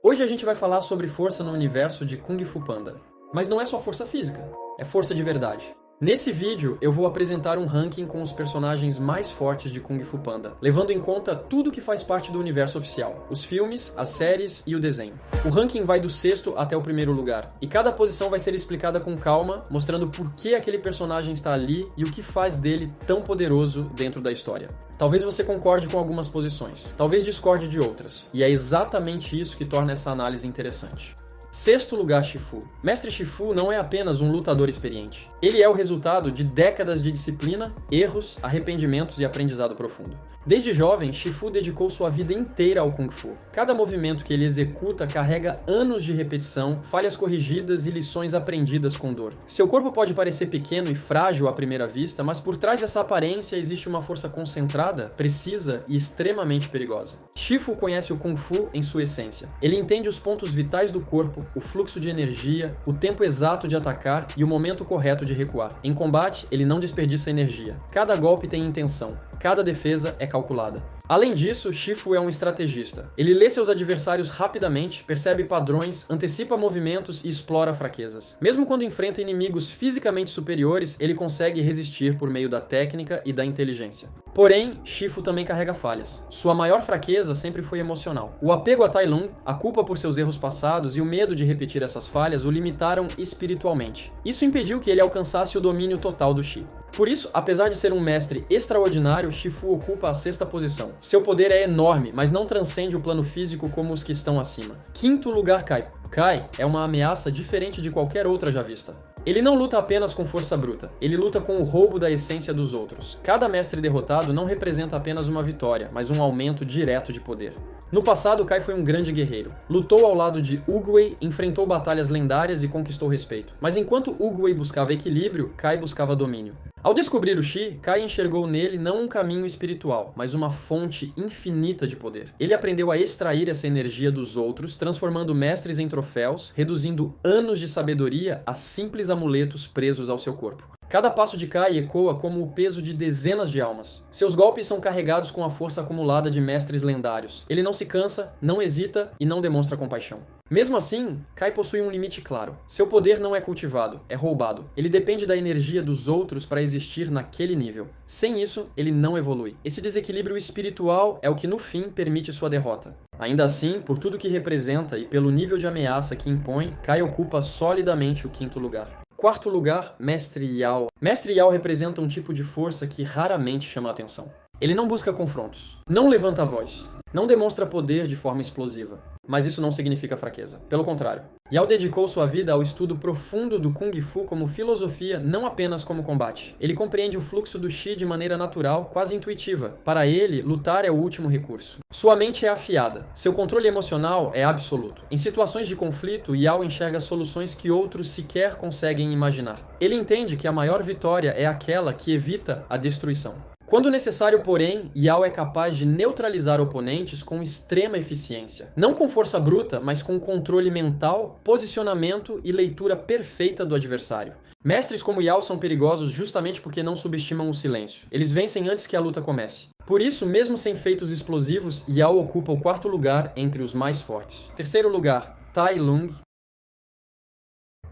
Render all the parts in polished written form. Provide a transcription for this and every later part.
Hoje a gente vai falar sobre força no universo de Kung Fu Panda. Mas não é só força física, é força de verdade. Nesse vídeo eu vou apresentar um ranking com os personagens mais fortes de Kung Fu Panda, levando em conta tudo que faz parte do universo oficial, os filmes, as séries e o desenho. O ranking vai do sexto até o primeiro lugar, e cada posição vai ser explicada com calma, mostrando por que aquele personagem está ali e o que faz dele tão poderoso dentro da história. Talvez você concorde com algumas posições, talvez discorde de outras, e é exatamente isso que torna essa análise interessante. Sexto lugar, Shifu. Mestre Shifu não é apenas um lutador experiente. Ele é o resultado de décadas de disciplina, erros, arrependimentos e aprendizado profundo. Desde jovem, Shifu dedicou sua vida inteira ao Kung Fu. Cada movimento que ele executa carrega anos de repetição, falhas corrigidas e lições aprendidas com dor. Seu corpo pode parecer pequeno e frágil à primeira vista, mas por trás dessa aparência existe uma força concentrada, precisa e extremamente perigosa. Shifu conhece o Kung Fu em sua essência. Ele entende os pontos vitais do corpo, o fluxo de energia, o tempo exato de atacar e o momento correto de recuar. Em combate, ele não desperdiça energia. Cada golpe tem intenção. Cada defesa é calculada. Além disso, Shifu é um estrategista. Ele lê seus adversários rapidamente, percebe padrões, antecipa movimentos e explora fraquezas. Mesmo quando enfrenta inimigos fisicamente superiores, ele consegue resistir por meio da técnica e da inteligência. Porém, Shifu também carrega falhas. Sua maior fraqueza sempre foi emocional. O apego a Tai Lung, a culpa por seus erros passados e o medo de repetir essas falhas o limitaram espiritualmente. Isso impediu que ele alcançasse o domínio total do Chi. Por isso, apesar de ser um mestre extraordinário, Shifu ocupa a sexta posição. Seu poder é enorme, mas não transcende o plano físico como os que estão acima. Quinto lugar, Kai. Kai é uma ameaça diferente de qualquer outra já vista. Ele não luta apenas com força bruta, ele luta com o roubo da essência dos outros. Cada mestre derrotado não representa apenas uma vitória, mas um aumento direto de poder. No passado, Kai foi um grande guerreiro. Lutou ao lado de Oogway, enfrentou batalhas lendárias e conquistou respeito. Mas enquanto Oogway buscava equilíbrio, Kai buscava domínio. Ao descobrir o Chi, Kai enxergou nele não um caminho espiritual, mas uma fonte infinita de poder. Ele aprendeu a extrair essa energia dos outros, transformando mestres em troféus, reduzindo anos de sabedoria a simples amuletos presos ao seu corpo. Cada passo de Kai ecoa como o peso de dezenas de almas. Seus golpes são carregados com a força acumulada de mestres lendários. Ele não se cansa, não hesita e não demonstra compaixão. Mesmo assim, Kai possui um limite claro. Seu poder não é cultivado, é roubado. Ele depende da energia dos outros para existir naquele nível. Sem isso, ele não evolui. Esse desequilíbrio espiritual é o que no fim permite sua derrota. Ainda assim, por tudo que representa e pelo nível de ameaça que impõe, Kai ocupa solidamente o quinto lugar. Quarto lugar, Mestre Yao. Mestre Yao representa um tipo de força que raramente chama a atenção. Ele não busca confrontos, não levanta a voz, não demonstra poder de forma explosiva. Mas isso não significa fraqueza. Pelo contrário. Yao dedicou sua vida ao estudo profundo do Kung Fu como filosofia, não apenas como combate. Ele compreende o fluxo do Chi de maneira natural, quase intuitiva. Para ele, lutar é o último recurso. Sua mente é afiada. Seu controle emocional é absoluto. Em situações de conflito, Yao enxerga soluções que outros sequer conseguem imaginar. Ele entende que a maior vitória é aquela que evita a destruição. Quando necessário, porém, Yao é capaz de neutralizar oponentes com extrema eficiência. Não com força bruta, mas com controle mental, posicionamento e leitura perfeita do adversário. Mestres como Yao são perigosos justamente porque não subestimam o silêncio. Eles vencem antes que a luta comece. Por isso, mesmo sem feitos explosivos, Yao ocupa o quarto lugar entre os mais fortes. Terceiro lugar, Tai Lung.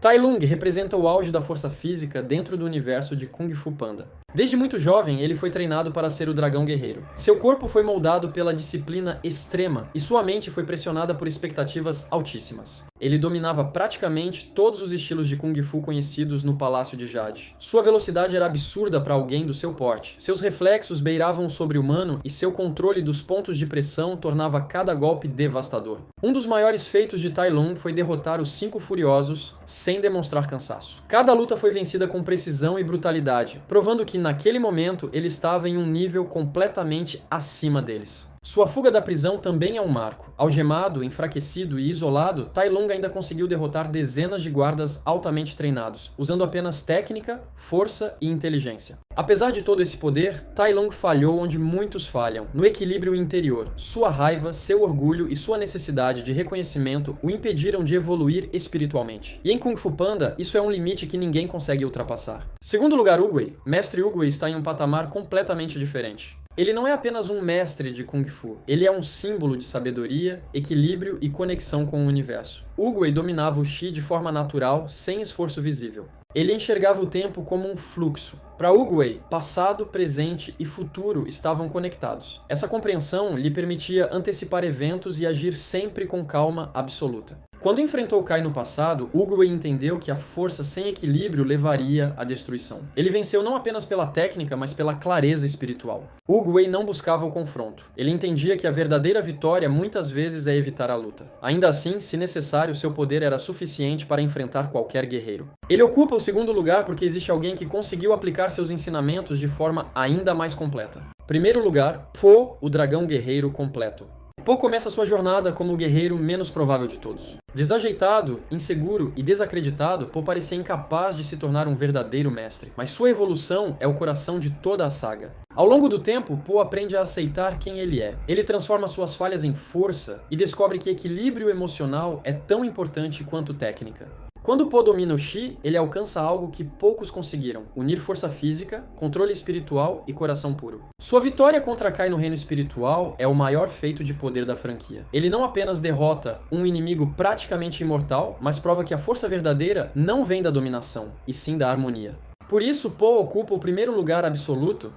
Tai Lung representa o auge da força física dentro do universo de Kung Fu Panda. Desde muito jovem, ele foi treinado para ser o dragão guerreiro. Seu corpo foi moldado pela disciplina extrema e sua mente foi pressionada por expectativas altíssimas. Ele dominava praticamente todos os estilos de Kung Fu conhecidos no Palácio de Jade. Sua velocidade era absurda para alguém do seu porte. Seus reflexos beiravam o sobre-humano e seu controle dos pontos de pressão tornava cada golpe devastador. Um dos maiores feitos de Tai Lung foi derrotar os 5 Furiosos sem demonstrar cansaço. Cada luta foi vencida com precisão e brutalidade, provando que naquele momento ele estava em um nível completamente acima deles. Sua fuga da prisão também é um marco. Algemado, enfraquecido e isolado, Tai Lung ainda conseguiu derrotar dezenas de guardas altamente treinados, usando apenas técnica, força e inteligência. Apesar de todo esse poder, Tai Lung falhou onde muitos falham, no equilíbrio interior. Sua raiva, seu orgulho e sua necessidade de reconhecimento o impediram de evoluir espiritualmente. E em Kung Fu Panda, isso é um limite que ninguém consegue ultrapassar. Segundo lugar, Oogway. Mestre Oogway está em um patamar completamente diferente. Ele não é apenas um mestre de Kung Fu, ele é um símbolo de sabedoria, equilíbrio e conexão com o universo. Oogway dominava o Chi de forma natural, sem esforço visível. Ele enxergava o tempo como um fluxo. Para Oogway, passado, presente e futuro estavam conectados. Essa compreensão lhe permitia antecipar eventos e agir sempre com calma absoluta. Quando enfrentou Kai no passado, Oogway entendeu que a força sem equilíbrio levaria à destruição. Ele venceu não apenas pela técnica, mas pela clareza espiritual. Oogway não buscava o confronto. Ele entendia que a verdadeira vitória muitas vezes é evitar a luta. Ainda assim, se necessário, seu poder era suficiente para enfrentar qualquer guerreiro. Ele ocupa o segundo lugar porque existe alguém que conseguiu aplicar seus ensinamentos de forma ainda mais completa. Primeiro lugar, Po, o dragão guerreiro completo. Po começa sua jornada como o guerreiro menos provável de todos. Desajeitado, inseguro e desacreditado, Po parecia incapaz de se tornar um verdadeiro mestre. Mas sua evolução é o coração de toda a saga. Ao longo do tempo, Po aprende a aceitar quem ele é. Ele transforma suas falhas em força e descobre que equilíbrio emocional é tão importante quanto técnica. Quando Po domina o Chi, ele alcança algo que poucos conseguiram: unir força física, controle espiritual e coração puro. Sua vitória contra Kai no reino espiritual é o maior feito de poder da franquia. Ele não apenas derrota um inimigo praticamente imortal, mas prova que a força verdadeira não vem da dominação, e sim da harmonia. Por isso, Po ocupa o primeiro lugar absoluto